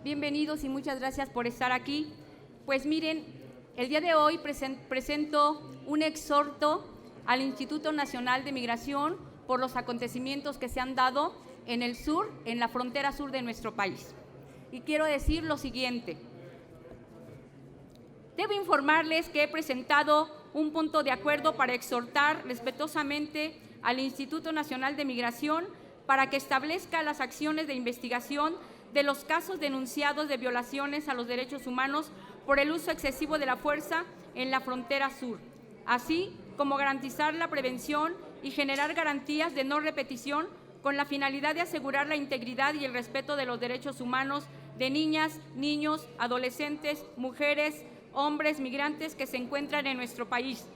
Bienvenidos y muchas gracias por estar aquí. Pues miren, el día de hoy presento un exhorto al Instituto Nacional de Migración por los acontecimientos que se han dado en el sur, en la frontera sur de nuestro país. Y quiero decir lo siguiente. Debo informarles que he presentado un punto de acuerdo para exhortar respetuosamente al Instituto Nacional de Migración para que establezca las acciones de investigación de los casos denunciados de violaciones a los derechos humanos por el uso excesivo de la fuerza en la frontera sur, así como garantizar la prevención y generar garantías de no repetición con la finalidad de asegurar la integridad y el respeto de los derechos humanos de niñas, niños, adolescentes, mujeres, hombres migrantes que se encuentran en nuestro país.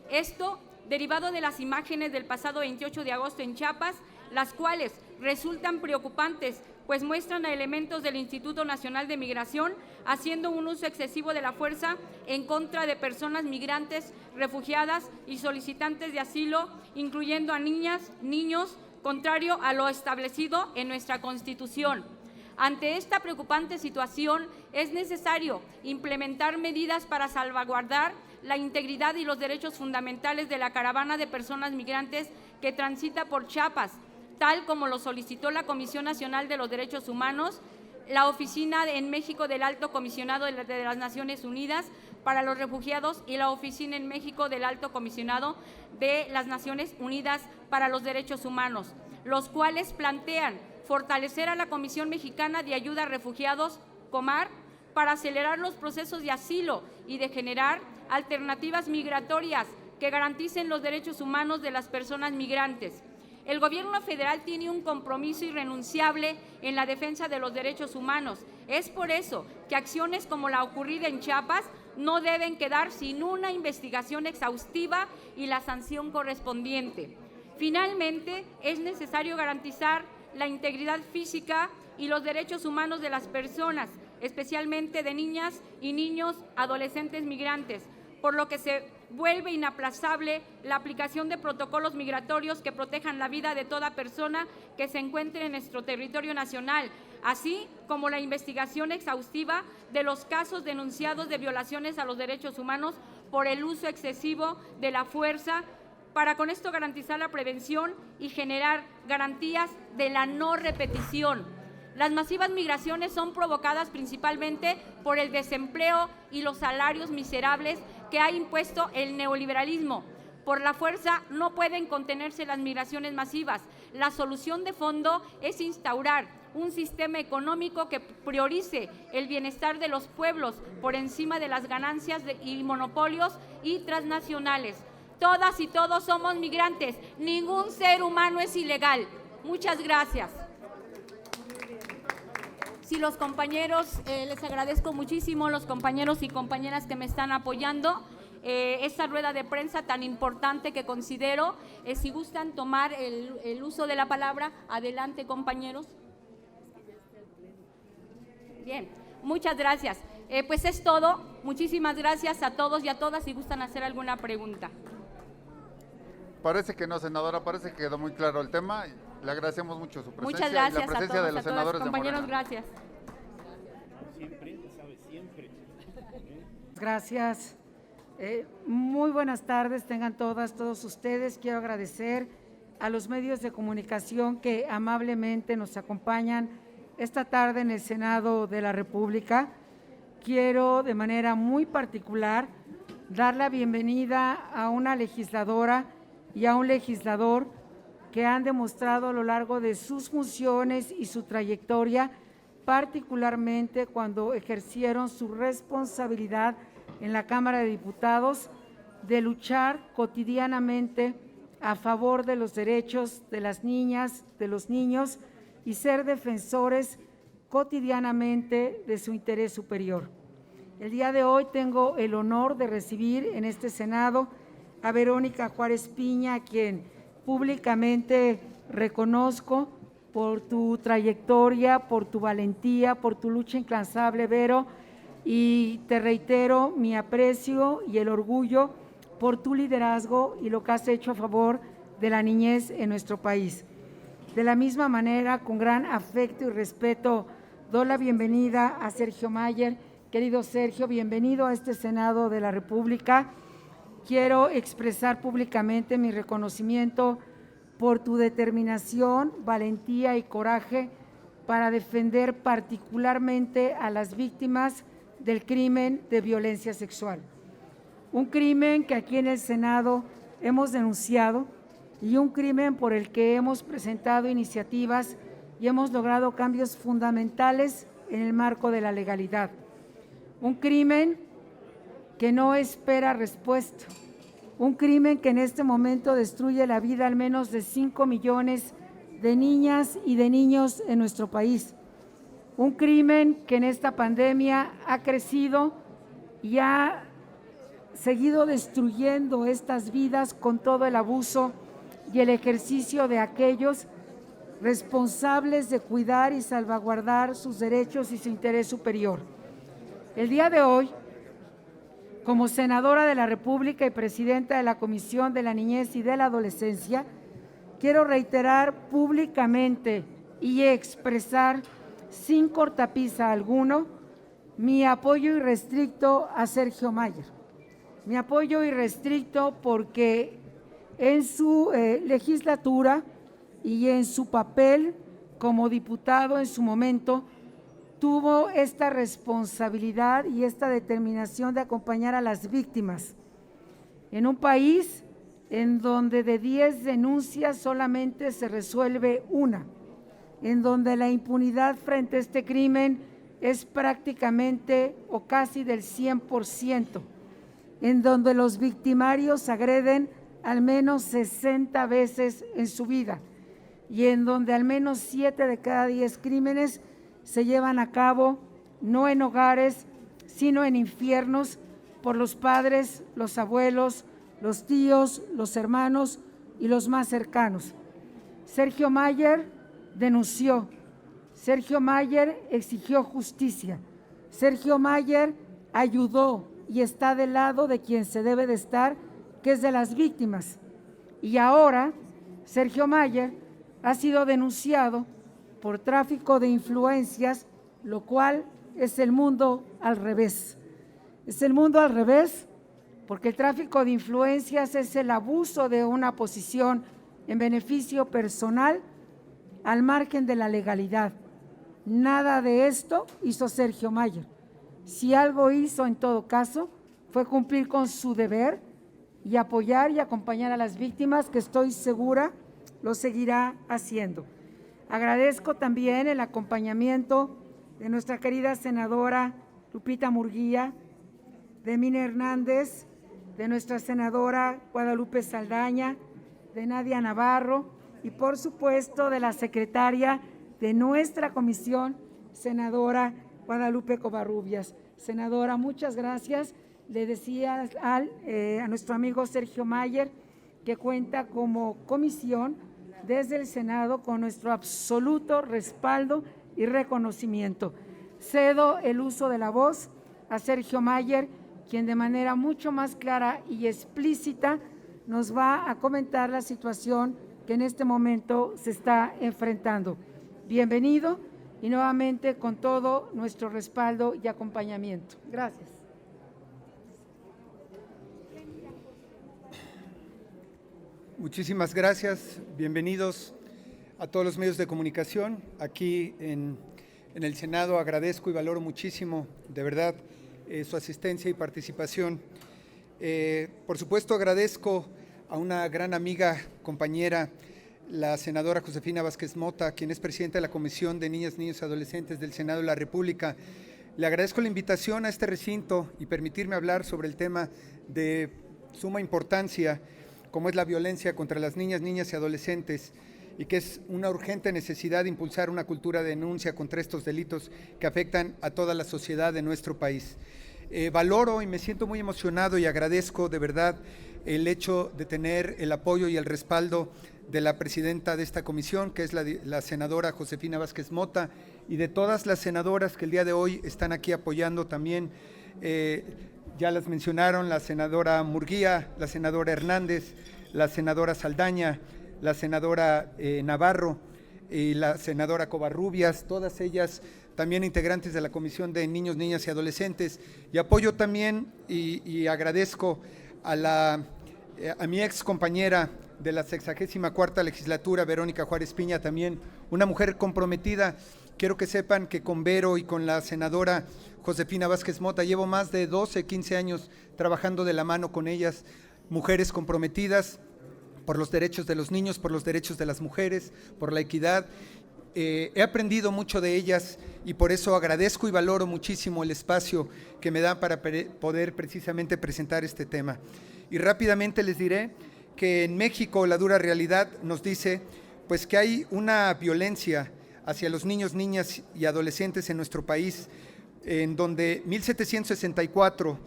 Esto derivado de las imágenes del pasado 28 de agosto en Chiapas, las cuales resultan preocupantes, pues muestran a elementos del Instituto Nacional de Migración haciendo un uso excesivo de la fuerza en contra de personas migrantes, refugiadas y solicitantes de asilo, incluyendo a niñas, niños, contrario a lo establecido en nuestra Constitución. Ante esta preocupante situación, es necesario implementar medidas para salvaguardar la integridad y los derechos fundamentales de la caravana de personas migrantes que transita por Chiapas, tal como lo solicitó la Comisión Nacional de los Derechos Humanos, la Oficina en México del Alto Comisionado de las Naciones Unidas para los Refugiados y la Oficina en México del Alto Comisionado de las Naciones Unidas para los Derechos Humanos, los cuales plantean fortalecer a la Comisión Mexicana de Ayuda a Refugiados, COMAR, para acelerar los procesos de asilo y de generar alternativas migratorias que garanticen los derechos humanos de las personas migrantes. El Gobierno federal tiene un compromiso irrenunciable en la defensa de los derechos humanos. Es por eso que acciones como la ocurrida en Chiapas no deben quedar sin una investigación exhaustiva y la sanción correspondiente. Finalmente, es necesario garantizar la integridad física y los derechos humanos de las personas, especialmente de niñas y niños adolescentes migrantes, por lo que se vuelve inaplazable la aplicación de protocolos migratorios que protejan la vida de toda persona que se encuentre en nuestro territorio nacional, así como la investigación exhaustiva de los casos denunciados de violaciones a los derechos humanos por el uso excesivo de la fuerza, para con esto garantizar la prevención y generar garantías de la no repetición. Las masivas migraciones son provocadas principalmente por el desempleo y los salarios miserables que ha impuesto el neoliberalismo. Por la fuerza no pueden contenerse las migraciones masivas. La solución de fondo es instaurar un sistema económico que priorice el bienestar de los pueblos por encima de las ganancias y monopolios y transnacionales. Todas y todos somos migrantes. Ningún ser humano es ilegal. Muchas gracias. Sí, los compañeros, les agradezco muchísimo, los compañeros y compañeras que me están apoyando. Esta rueda de prensa tan importante que considero, si gustan tomar el uso de la palabra, adelante, compañeros. Bien, muchas gracias. Pues es todo. Muchísimas gracias a todos y a todas. Si gustan hacer alguna pregunta. Parece que no, senadora, parece que quedó muy claro el tema. Le agradecemos mucho su presencia. Muchas gracias y la presencia a todos, de los senadores compañeros, de Morena. gracias. Siempre, sabe, siempre. Gracias. Muy buenas tardes, tengan todos ustedes. Quiero agradecer a los medios de comunicación que amablemente nos acompañan esta tarde en el Senado de la República. Quiero de manera muy particular dar la bienvenida a una legisladora y a un legislador que han demostrado a lo largo de sus funciones y su trayectoria, particularmente cuando ejercieron su responsabilidad en la Cámara de Diputados, de luchar cotidianamente a favor de los derechos de las niñas, de los niños y ser defensores cotidianamente de su interés superior. El día de hoy tengo el honor de recibir en este Senado a Verónica Juárez Piña, a quien públicamente reconozco por tu trayectoria, por tu valentía, por tu lucha incansable, Vero, y te reitero mi aprecio y el orgullo por tu liderazgo y lo que has hecho a favor de la niñez en nuestro país. De la misma manera, con gran afecto y respeto, doy la bienvenida a Sergio Mayer. Querido Sergio, bienvenido a este Senado de la República. Quiero expresar públicamente mi reconocimiento por tu determinación, valentía y coraje para defender particularmente a las víctimas del crimen de violencia sexual. Un crimen que aquí en el Senado hemos denunciado y un crimen por el que hemos presentado iniciativas y hemos logrado cambios fundamentales en el marco de la legalidad. Un crimen que no espera respuesta, un crimen que en este momento destruye la vida al menos de 5 millones de niñas y de niños en nuestro país. Un crimen que en esta pandemia ha crecido y ha seguido destruyendo estas vidas con todo el abuso y el ejercicio de aquellos responsables de cuidar y salvaguardar sus derechos y su interés superior. El día de hoy, como senadora de la República y presidenta de la Comisión de la Niñez y de la Adolescencia, quiero reiterar públicamente y expresar sin cortapisa alguno mi apoyo irrestricto a Sergio Mayer. Mi apoyo irrestricto porque en su legislatura y en su papel como diputado en su momento tuvo esta responsabilidad y esta determinación de acompañar a las víctimas en un país en donde de 10 denuncias solamente se resuelve una, en donde la impunidad frente a este crimen es prácticamente o casi del 100%, en donde los victimarios agreden al menos 60 veces en su vida y en donde al menos 7 de cada 10 crímenes se llevan a cabo no en hogares, sino en infiernos por los padres, los abuelos, los tíos, los hermanos y los más cercanos. Sergio Mayer denunció, Sergio Mayer exigió justicia, Sergio Mayer ayudó y está del lado de quien se debe de estar, que es de las víctimas. Y ahora Sergio Mayer ha sido denunciado por tráfico de influencias, lo cual es el mundo al revés. Es el mundo al revés porque el tráfico de influencias es el abuso de una posición en beneficio personal al margen de la legalidad. Nada de esto hizo Sergio Mayer. Si algo hizo en todo caso fue cumplir con su deber y apoyar y acompañar a las víctimas, que estoy segura lo seguirá haciendo. Agradezco también el acompañamiento de nuestra querida senadora Lupita Murguía, de Mina Hernández, de nuestra senadora Guadalupe Saldaña, de Nadia Navarro y por supuesto de la secretaria de nuestra comisión, senadora Guadalupe Covarrubias. Senadora, muchas gracias. Le decía a nuestro amigo Sergio Mayer que cuenta como comisión desde el Senado con nuestro absoluto respaldo y reconocimiento. Cedo el uso de la voz a Sergio Mayer, quien de manera mucho más clara y explícita nos va a comentar la situación que en este momento se está enfrentando. Bienvenido y nuevamente con todo nuestro respaldo y acompañamiento. Gracias. Muchísimas gracias, bienvenidos a todos los medios de comunicación. Aquí en el Senado agradezco y valoro muchísimo, de verdad, su asistencia y participación. Por supuesto agradezco a una gran amiga, compañera, la senadora Josefina Vázquez Mota, quien es presidenta de la Comisión de Niñas, Niños y Adolescentes del Senado de la República. Le agradezco la invitación a este recinto y permitirme hablar sobre el tema de suma importancia, como es la violencia contra las niñas, niñas y adolescentes, y que es una urgente necesidad de impulsar una cultura de denuncia contra estos delitos que afectan a toda la sociedad de nuestro país. Valoro y me siento muy emocionado y agradezco de verdad el hecho de tener el apoyo y el respaldo de la presidenta de esta comisión, que es la senadora Josefina Vázquez Mota, y de todas las senadoras que el día de hoy están aquí apoyando también. Ya las mencionaron, la senadora Murguía, la senadora Hernández, la senadora Saldaña, la senadora Navarro y la senadora Covarrubias. Todas ellas también integrantes de la Comisión de Niños, Niñas y Adolescentes, y apoyo también y agradezco a mi ex compañera de la 64ª legislatura, Verónica Juárez Piña, también una mujer comprometida. Quiero que sepan que con Vero y con la senadora Josefina Vázquez Mota llevo más de 12, 15 años trabajando de la mano con ellas, mujeres comprometidas por los derechos de los niños, por los derechos de las mujeres, por la equidad. He aprendido mucho de ellas y por eso agradezco y valoro muchísimo el espacio que me dan para poder precisamente presentar este tema. Y rápidamente les diré que en México la dura realidad nos dice pues que hay una violencia hacia los niños, niñas y adolescentes en nuestro país, en donde 1,764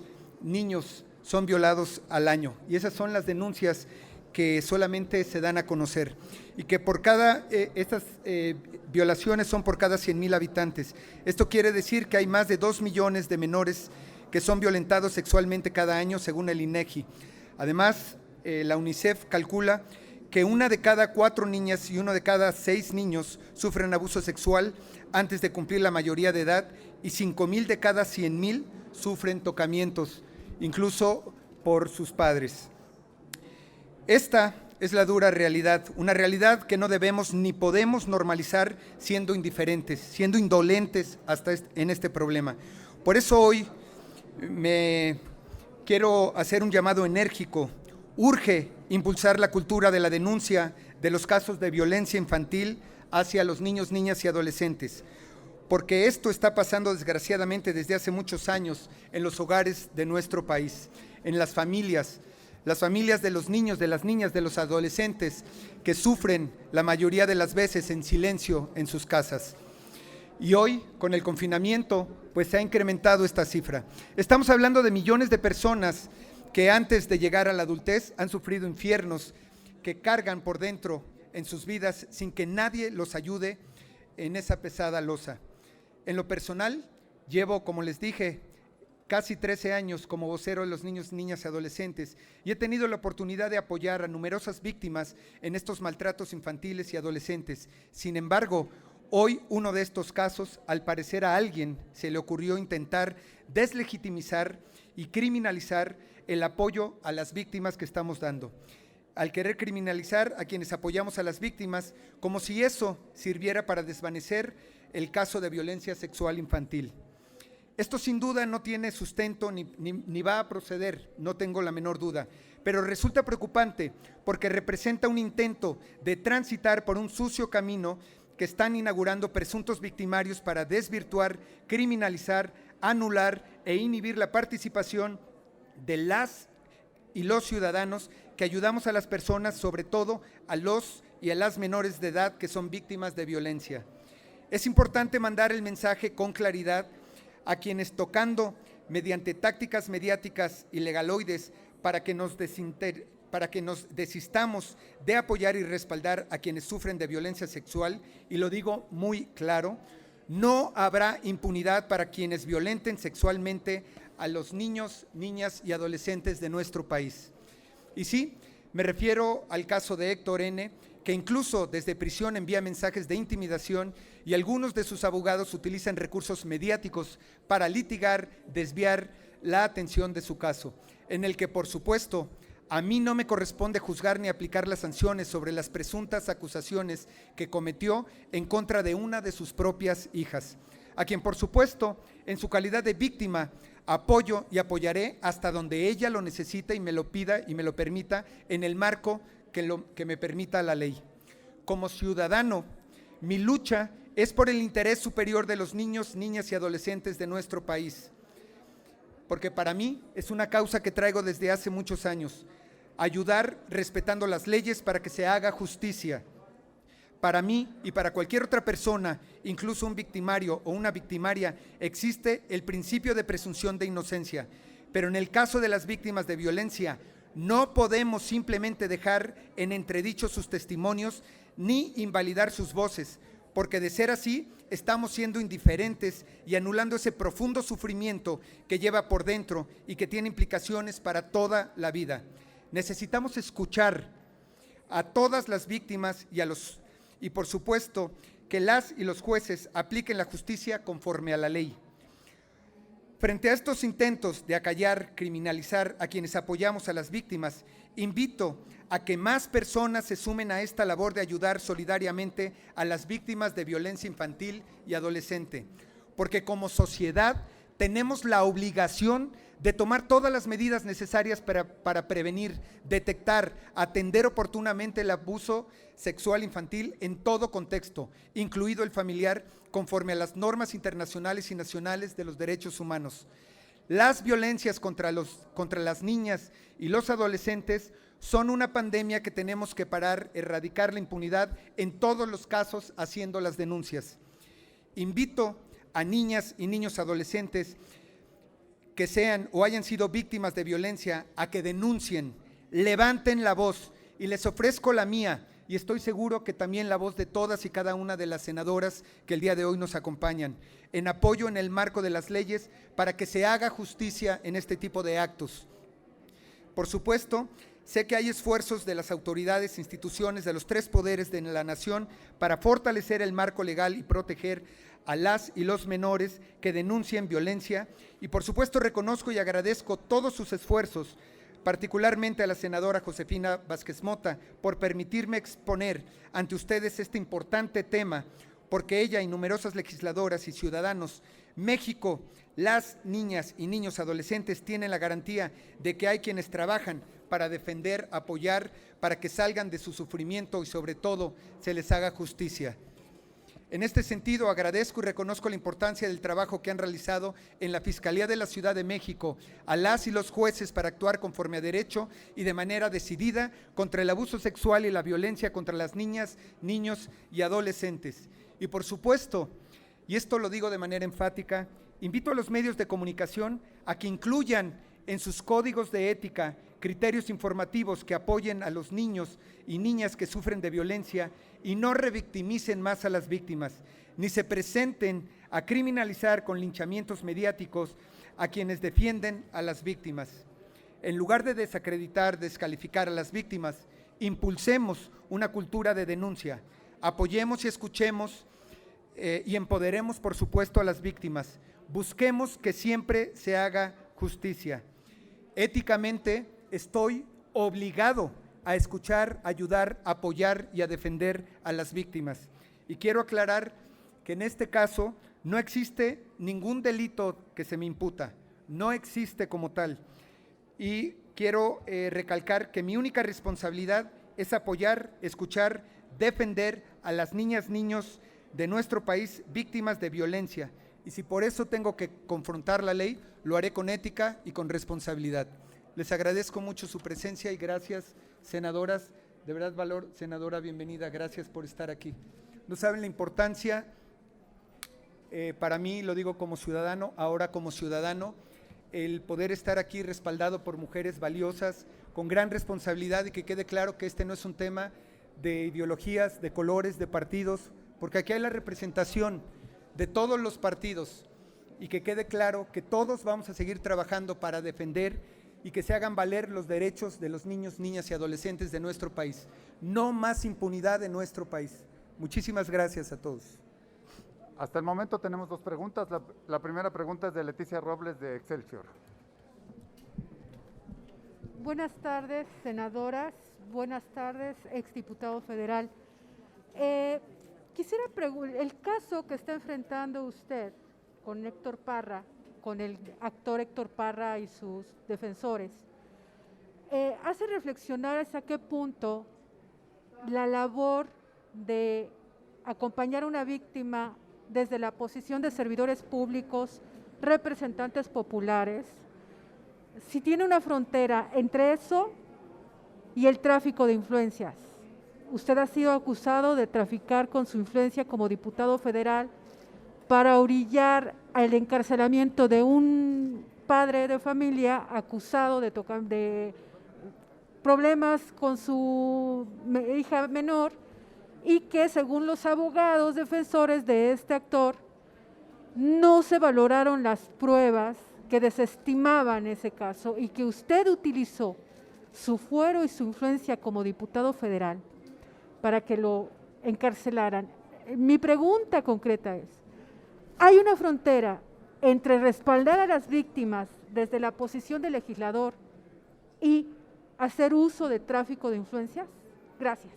niños son violados al año, y esas son las denuncias que solamente se dan a conocer, y que por cada, estas violaciones son por cada 100,000 habitantes. Esto quiere decir que hay más de 2 millones de menores que son violentados sexualmente cada año, según el INEGI. Además, la UNICEF calcula que 1 de cada 4 niñas y 1 de cada 6 niños sufren abuso sexual antes de cumplir la mayoría de edad, y 5,000 de cada 100,000 sufren tocamientos, incluso por sus padres. Esta es la dura realidad, una realidad que no debemos ni podemos normalizar siendo indiferentes, siendo indolentes en este problema. Por eso hoy me quiero hacer un llamado enérgico. Urge impulsar la cultura de la denuncia de los casos de violencia infantil hacia los niños, niñas y adolescentes, porque esto está pasando desgraciadamente desde hace muchos años en los hogares de nuestro país, en las familias de los niños, de las niñas, de los adolescentes que sufren la mayoría de las veces en silencio en sus casas. Y hoy, con el confinamiento, pues se ha incrementado esta cifra. Estamos hablando de millones de personas que antes de llegar a la adultez han sufrido infiernos que cargan por dentro en sus vidas sin que nadie los ayude en esa pesada losa. En lo personal, llevo, como les dije, casi 13 años como vocero de los niños, niñas y adolescentes, y he tenido la oportunidad de apoyar a numerosas víctimas en estos maltratos infantiles y adolescentes. Sin embargo, hoy uno de estos casos, al parecer a alguien se le ocurrió intentar deslegitimizar y criminalizar el apoyo a las víctimas que estamos dando, al querer criminalizar a quienes apoyamos a las víctimas, como si eso sirviera para desvanecer el caso de violencia sexual infantil. Esto sin duda no tiene sustento ni va a proceder, no tengo la menor duda, pero resulta preocupante porque representa un intento de transitar por un sucio camino que están inaugurando presuntos victimarios para desvirtuar, criminalizar, anular e inhibir la participación de las y los ciudadanos que ayudamos a las personas, sobre todo a los y a las menores de edad que son víctimas de violencia. Es importante mandar el mensaje con claridad a quienes tocando mediante tácticas mediáticas y legaloides para que nos desistamos de apoyar y respaldar a quienes sufren de violencia sexual, y lo digo muy claro, no habrá impunidad para quienes violenten sexualmente a los niños, niñas y adolescentes de nuestro país. Y sí, me refiero al caso de Héctor N., que incluso desde prisión envía mensajes de intimidación y algunos de sus abogados utilizan recursos mediáticos para litigar, desviar la atención de su caso, en el que, por supuesto, a mí no me corresponde juzgar ni aplicar las sanciones sobre las presuntas acusaciones que cometió en contra de una de sus propias hijas, a quien, por supuesto, en su calidad de víctima, apoyo y apoyaré hasta donde ella lo necesite y me lo pida y me lo permita en el marco que me permita la ley. Como ciudadano, mi lucha es por el interés superior de los niños, niñas y adolescentes de nuestro país, porque para mí es una causa que traigo desde hace muchos años, ayudar respetando las leyes para que se haga justicia. Para mí y para cualquier otra persona, incluso un victimario o una victimaria, existe el principio de presunción de inocencia, pero en el caso de las víctimas de violencia, no podemos simplemente dejar en entredicho sus testimonios ni invalidar sus voces, porque de ser así, estamos siendo indiferentes y anulando ese profundo sufrimiento que lleva por dentro y que tiene implicaciones para toda la vida. Necesitamos escuchar a todas las víctimas y por supuesto que las y los jueces apliquen la justicia conforme a la ley. Frente a estos intentos de acallar, criminalizar a quienes apoyamos a las víctimas, invito a que más personas se sumen a esta labor de ayudar solidariamente a las víctimas de violencia infantil y adolescente, porque como sociedad tenemos la obligación de tomar todas las medidas necesarias para prevenir, detectar, atender oportunamente el abuso sexual infantil en todo contexto, incluido el familiar, conforme a las normas internacionales y nacionales de los derechos humanos. Las violencias contra las niñas y los adolescentes son una pandemia que tenemos que parar, erradicar la impunidad en todos los casos haciendo las denuncias. Invito a niñas y niños adolescentes que sean o hayan sido víctimas de violencia a que denuncien, levanten la voz, y les ofrezco la mía, y estoy seguro que también la voz de todas y cada una de las senadoras que el día de hoy nos acompañan, en apoyo en el marco de las leyes para que se haga justicia en este tipo de actos. Por supuesto, sé que hay esfuerzos de las autoridades e instituciones de los tres poderes de la nación para fortalecer el marco legal y proteger a las y los menores que denuncien violencia, y por supuesto reconozco y agradezco todos sus esfuerzos, particularmente a la senadora Josefina Vázquez Mota, por permitirme exponer ante ustedes este importante tema, porque ella y numerosas legisladoras y ciudadanos, México, las niñas y niños adolescentes tienen la garantía de que hay quienes trabajan para defender, apoyar, para que salgan de su sufrimiento y sobre todo se les haga justicia. En este sentido, agradezco y reconozco la importancia del trabajo que han realizado en la Fiscalía de la Ciudad de México a las y los jueces para actuar conforme a derecho y de manera decidida contra el abuso sexual y la violencia contra las niñas, niños y adolescentes. Y por supuesto, y esto lo digo de manera enfática, invito a los medios de comunicación a que incluyan en sus códigos de ética criterios informativos que apoyen a los niños y niñas que sufren de violencia y no revictimicen más a las víctimas, ni se presenten a criminalizar con linchamientos mediáticos a quienes defienden a las víctimas. En lugar de desacreditar, descalificar a las víctimas, impulsemos una cultura de denuncia, apoyemos y escuchemos y empoderemos, por supuesto, a las víctimas. Busquemos que siempre se haga justicia. Éticamente estoy obligado a escuchar, ayudar, apoyar y a defender a las víctimas. Y quiero aclarar que en este caso no existe ningún delito que se me imputa, no existe como tal. Y quiero recalcar que mi única responsabilidad es apoyar, escuchar, defender a las niñas, niños de nuestro país víctimas de violencia. Y si por eso tengo que confrontar la ley, lo haré con ética y con responsabilidad. Les agradezco mucho su presencia y gracias, senadoras. De verdad, valor, senadora, bienvenida. Gracias por estar aquí. No saben la importancia, para mí, lo digo como ciudadano, ahora como ciudadano, el poder estar aquí respaldado por mujeres valiosas, con gran responsabilidad, y que quede claro que este no es un tema de ideologías, de colores, de partidos, porque aquí hay la representación de todos los partidos, y que quede claro que todos vamos a seguir trabajando para defender y que se hagan valer los derechos de los niños, niñas y adolescentes de nuestro país. No más impunidad en nuestro país. Muchísimas gracias a todos. Hasta el momento tenemos dos preguntas. La primera pregunta es de Leticia Robles de Excelsior. Buenas tardes, senadoras. Buenas tardes, exdiputado federal. Quisiera preguntar, el caso que está enfrentando usted con Héctor Parra, con el actor Héctor Parra y sus defensores, hace reflexionar hasta qué punto la labor de acompañar a una víctima desde la posición de servidores públicos, representantes populares, si tiene una frontera entre eso y el tráfico de influencias. Usted ha sido acusado de traficar con su influencia como diputado federal para orillar al encarcelamiento de un padre de familia acusado de problemas con su hija menor, y que según los abogados defensores de este actor no se valoraron las pruebas que desestimaban ese caso, y que usted utilizó su fuero y su influencia como diputado federal para que lo encarcelaran. Mi pregunta concreta es, ¿hay una frontera entre respaldar a las víctimas desde la posición del legislador y hacer uso de tráfico de influencias? Gracias.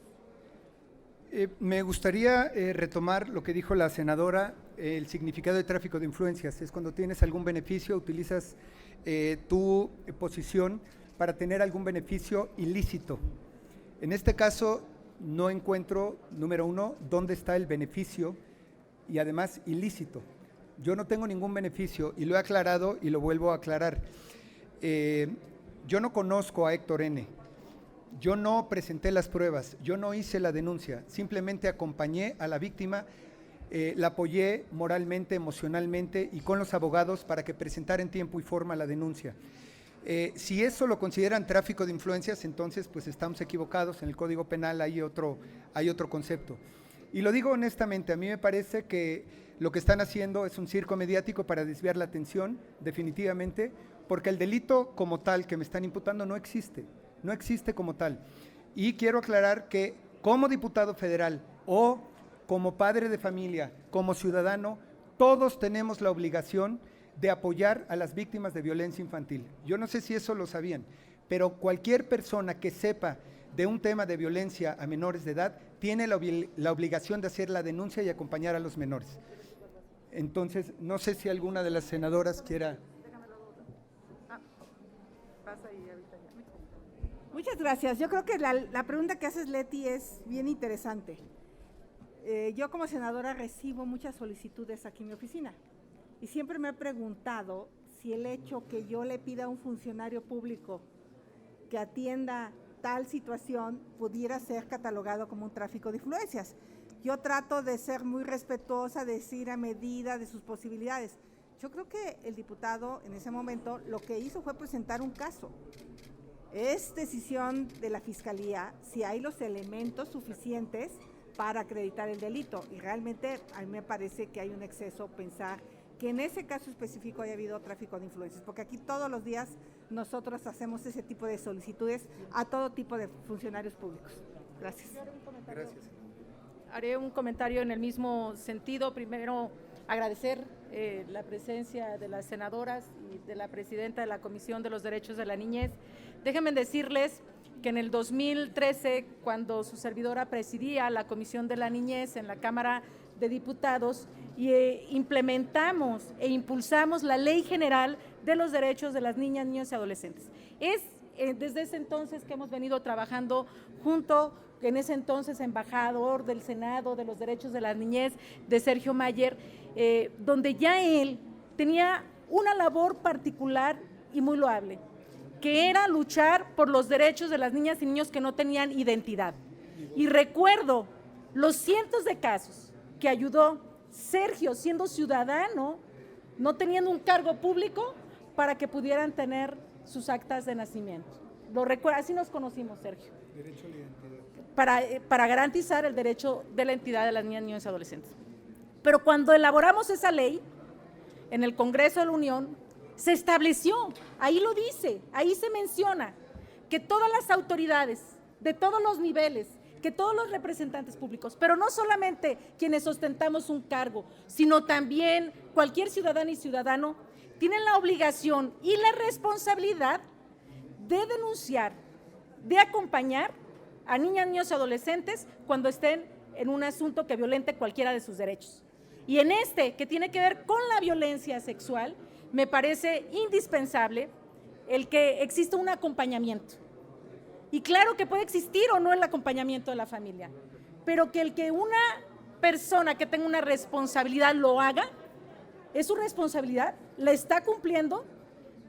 Me gustaría retomar lo que dijo la senadora, el significado de tráfico de influencias. Es cuando tienes algún beneficio, utilizas tu posición para tener algún beneficio ilícito. En este caso, no encuentro, número uno, dónde está el beneficio y además ilícito. Yo no tengo ningún beneficio y lo he aclarado y lo vuelvo a aclarar. Yo no conozco a Héctor N. Yo no presenté las pruebas, yo no hice la denuncia, simplemente acompañé a la víctima, la apoyé moralmente, emocionalmente y con los abogados para que presentara en tiempo y forma la denuncia. Si eso lo consideran tráfico de influencias, entonces pues estamos equivocados. En el Código Penal hay otro concepto. Y lo digo honestamente, a mí me parece que lo que están haciendo es un circo mediático para desviar la atención, definitivamente, porque el delito como tal que me están imputando no existe como tal. Y quiero aclarar que como diputado federal o como padre de familia, como ciudadano, todos tenemos la obligación de apoyar a las víctimas de violencia infantil. Yo no sé si eso lo sabían, pero cualquier persona que sepa de un tema de violencia a menores de edad tiene la obligación de hacer la denuncia y acompañar a los menores. Entonces, no sé si alguna de las senadoras quiera… Muchas gracias. Yo creo que la pregunta que haces, Leti, es bien interesante. Yo como senadora recibo muchas solicitudes aquí en mi oficina y siempre me he preguntado si el hecho que yo le pida a un funcionario público que atienda tal situación pudiera ser catalogado como un tráfico de influencias. Yo trato de ser muy respetuosa, de decir a medida de sus posibilidades. Yo creo que el diputado en ese momento lo que hizo fue presentar un caso. Es decisión de la Fiscalía si hay los elementos suficientes para acreditar el delito. Y realmente a mí me parece que hay un exceso pensar que en ese caso específico haya habido tráfico de influencias, porque aquí todos los días nosotros hacemos ese tipo de solicitudes a todo tipo de funcionarios públicos. Gracias. Gracias. Haré un comentario en el mismo sentido. Primero, agradecer la presencia de las senadoras y de la presidenta de la Comisión de los Derechos de la Niñez. Déjenme decirles que en el 2013, cuando su servidora presidía la Comisión de la Niñez en la Cámara de Diputados, implementamos e impulsamos la Ley General de los Derechos de las Niñas, Niños y Adolescentes. Es desde ese entonces que hemos venido trabajando junto, en ese entonces embajador del Senado de los Derechos de la Niñez, de Sergio Mayer, donde ya él tenía una labor particular y muy loable, que era luchar por los derechos de las niñas y niños que no tenían identidad. Y recuerdo los cientos de casos que ayudó Sergio, siendo ciudadano, no teniendo un cargo público, para que pudieran tener sus actas de nacimiento. Lo recuerdo, así nos conocimos, Sergio. Derecho a la identidad. Para garantizar el derecho de la identidad de las niñas, niños y adolescentes. Pero cuando elaboramos esa ley, en el Congreso de la Unión, se estableció, ahí lo dice, ahí se menciona, que todas las autoridades de todos los niveles, que todos los representantes públicos, pero no solamente quienes ostentamos un cargo, sino también cualquier ciudadana y ciudadano, tienen la obligación y la responsabilidad de denunciar, de acompañar a niñas, niños y adolescentes cuando estén en un asunto que violente cualquiera de sus derechos. Y en este, que tiene que ver con la violencia sexual, me parece indispensable el que exista un acompañamiento. Y claro que puede existir o no el acompañamiento de la familia, pero que el que una persona que tenga una responsabilidad lo haga, es su responsabilidad, la está cumpliendo,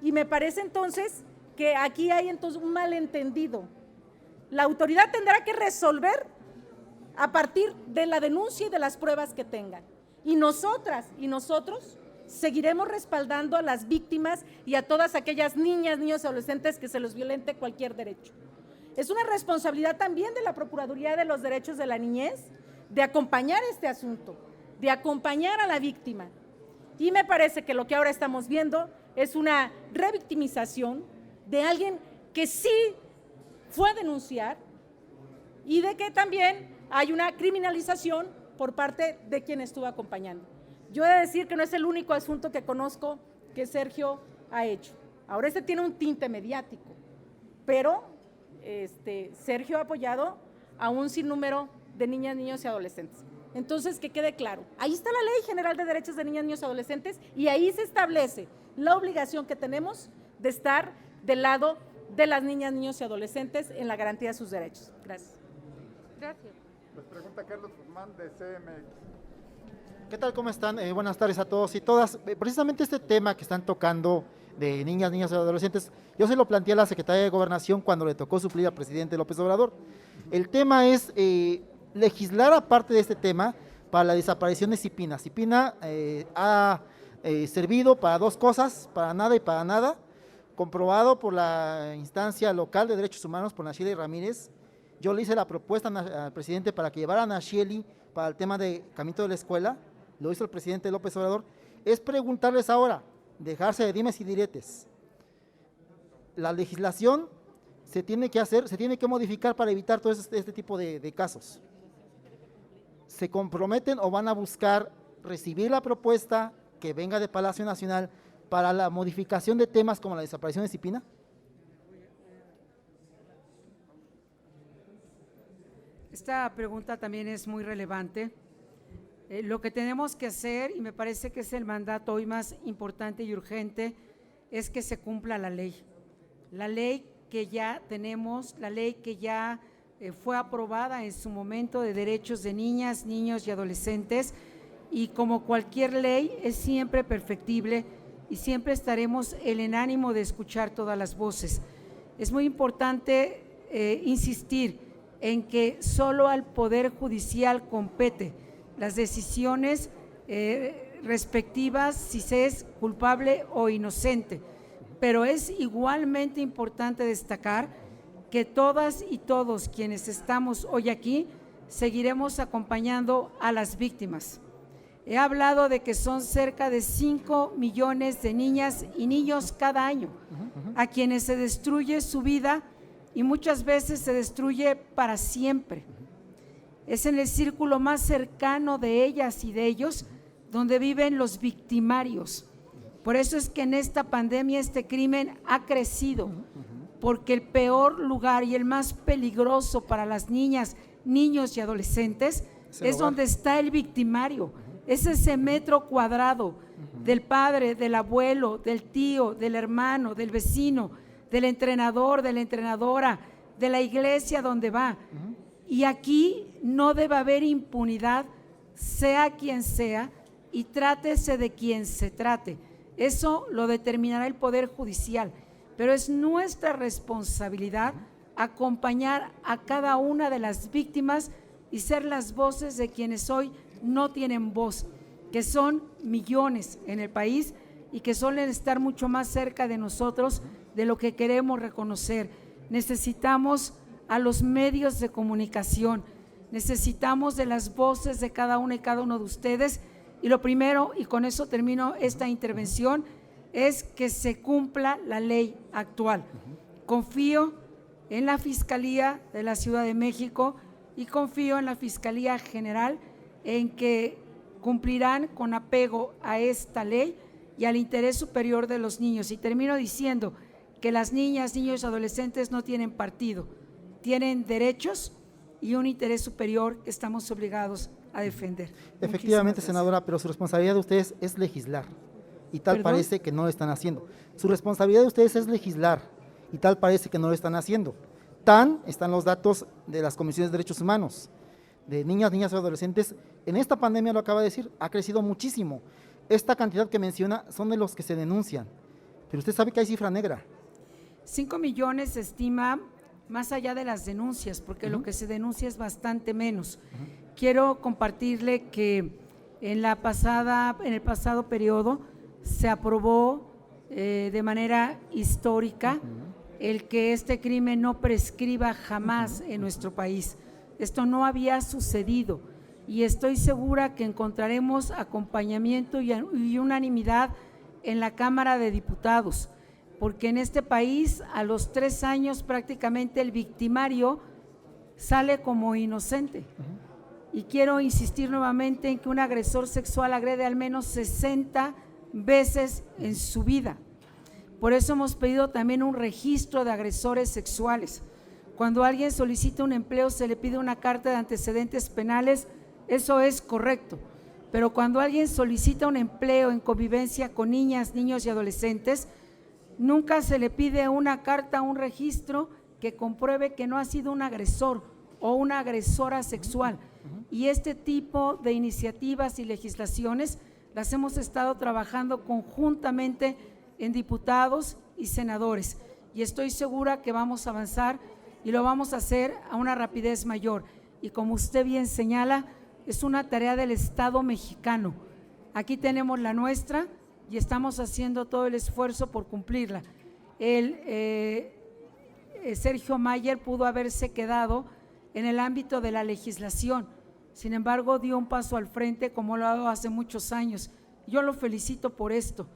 y me parece entonces que aquí hay entonces un malentendido. La autoridad tendrá que resolver a partir de la denuncia y de las pruebas que tengan. Y nosotras y nosotros seguiremos respaldando a las víctimas y a todas aquellas niñas, niños y adolescentes que se les violente cualquier derecho. Es una responsabilidad también de la Procuraduría de los Derechos de la Niñez de acompañar este asunto, de acompañar a la víctima. Y me parece que lo que ahora estamos viendo es una revictimización de alguien que sí fue a denunciar y de que también hay una criminalización por parte de quien estuvo acompañando. Yo he de decir que no es el único asunto que conozco que Sergio ha hecho. Ahora este tiene un tinte mediático, pero Sergio ha apoyado a un sinnúmero de niñas, niños y adolescentes. Entonces, que quede claro, ahí está la Ley General de Derechos de Niñas, Niños y Adolescentes y ahí se establece la obligación que tenemos de estar del lado de las niñas, niños y adolescentes en la garantía de sus derechos. Gracias. Gracias. Les pregunta Carlos Guzmán de CMX. ¿Qué tal? ¿Cómo están? Buenas tardes a todos y todas. Precisamente este tema que están tocando de niñas, niños y adolescentes, yo se lo planteé a la Secretaría de Gobernación cuando le tocó suplir al presidente López Obrador. El tema es legislar aparte de este tema para la desaparición de CIPINA. CIPINA ha servido para dos cosas, para nada y para nada, comprobado por la instancia local de derechos humanos, por Nacheli Ramírez. Yo le hice la propuesta al presidente para que llevara a Nacheli para el tema de Caminito de la Escuela, lo hizo el presidente López Obrador. Es preguntarles ahora, dejarse de dimes y diretes. La legislación se tiene que hacer, se tiene que modificar para evitar todo este tipo de casos. ¿Se comprometen o van a buscar recibir la propuesta que venga de Palacio Nacional para la modificación de temas como la desaparición de CIPINA? Esta pregunta también es muy relevante. Lo que tenemos que hacer, y me parece que es el mandato hoy más importante y urgente, es que se cumpla la ley. La ley que ya tenemos, la ley que ya fue aprobada en su momento de derechos de niñas, niños y adolescentes, y como cualquier ley es siempre perfectible y siempre estaremos en el ánimo de escuchar todas las voces. Es muy importante insistir en que solo al Poder Judicial compete las decisiones respectivas si se es culpable o inocente, pero es igualmente importante destacar que todas y todos quienes estamos hoy aquí seguiremos acompañando a las víctimas. He hablado de que son cerca de 5 millones de niñas y niños cada año a quienes se destruye su vida y muchas veces se destruye para siempre. Es en el círculo más cercano de ellas y de ellos donde viven los victimarios. Por eso es que en esta pandemia este crimen ha crecido, porque el peor lugar y el más peligroso para las niñas, niños y adolescentes es donde está el victimario. Es ese metro cuadrado del padre, del abuelo, del tío, del hermano, del vecino, del entrenador, de la entrenadora, de la iglesia donde va. Y aquí no debe haber impunidad, sea quien sea, y trátese de quien se trate. Eso lo determinará el Poder Judicial, pero es nuestra responsabilidad acompañar a cada una de las víctimas y ser las voces de quienes hoy no tienen voz, que son millones en el país y que suelen estar mucho más cerca de nosotros de lo que queremos reconocer. Necesitamos a los medios de comunicación, necesitamos de las voces de cada una y cada uno de ustedes, y lo primero, y con eso termino esta intervención, es que se cumpla la ley actual. Confío en la Fiscalía de la Ciudad de México y confío en la Fiscalía General en que cumplirán con apego a esta ley y al interés superior de los niños. Y termino diciendo que las niñas, niños y adolescentes no tienen partido, tienen derechos y un interés superior que estamos obligados a defender. Efectivamente, senadora, pero su responsabilidad de ustedes es legislar y tal parece que no lo están haciendo. Su responsabilidad de ustedes es legislar y tal parece que no lo están haciendo. Están los datos de las comisiones de derechos humanos, de niñas, niñas y adolescentes. En esta pandemia, lo acaba de decir, ha crecido muchísimo. Esta cantidad que menciona son de los que se denuncian, pero usted sabe que hay cifra negra. 5 millones se estima más allá de las denuncias, porque lo que se denuncia es bastante menos. Quiero compartirle que en el pasado periodo se aprobó de manera histórica el que este crimen no prescriba jamás en nuestro país. Esto no había sucedido y estoy segura que encontraremos acompañamiento y unanimidad en la Cámara de Diputados, porque en este país a los 3 años prácticamente el victimario sale como inocente. Y quiero insistir nuevamente en que un agresor sexual agrede al menos 60 veces en su vida. Por eso hemos pedido también un registro de agresores sexuales. Cuando alguien solicita un empleo se le pide una carta de antecedentes penales, eso es correcto. Pero cuando alguien solicita un empleo en convivencia con niñas, niños y adolescentes, nunca se le pide una carta, un registro que compruebe que no ha sido un agresor o una agresora sexual. Y este tipo de iniciativas y legislaciones las hemos estado trabajando conjuntamente en diputados y senadores. Y estoy segura que vamos a avanzar y lo vamos a hacer a una rapidez mayor. Y como usted bien señala, es una tarea del Estado mexicano. Aquí tenemos la nuestra y estamos haciendo todo el esfuerzo por cumplirla. Sergio Mayer pudo haberse quedado en el ámbito de la legislación, sin embargo dio un paso al frente como lo ha dado hace muchos años. Yo lo felicito por esto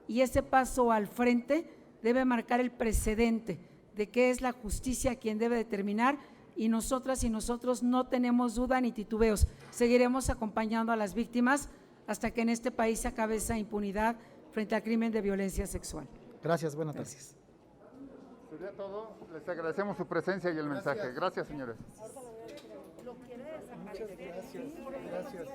y ese paso al frente debe marcar el precedente de que es la justicia quien debe determinar y nosotras y nosotros no tenemos duda ni titubeos. Seguiremos acompañando a las víctimas hasta que en este país se acabe esa impunidad frente al crimen de violencia sexual. Gracias, buenas tardes. Sería todo. Les agradecemos su presencia y el mensaje. Gracias, señores. Muchas gracias.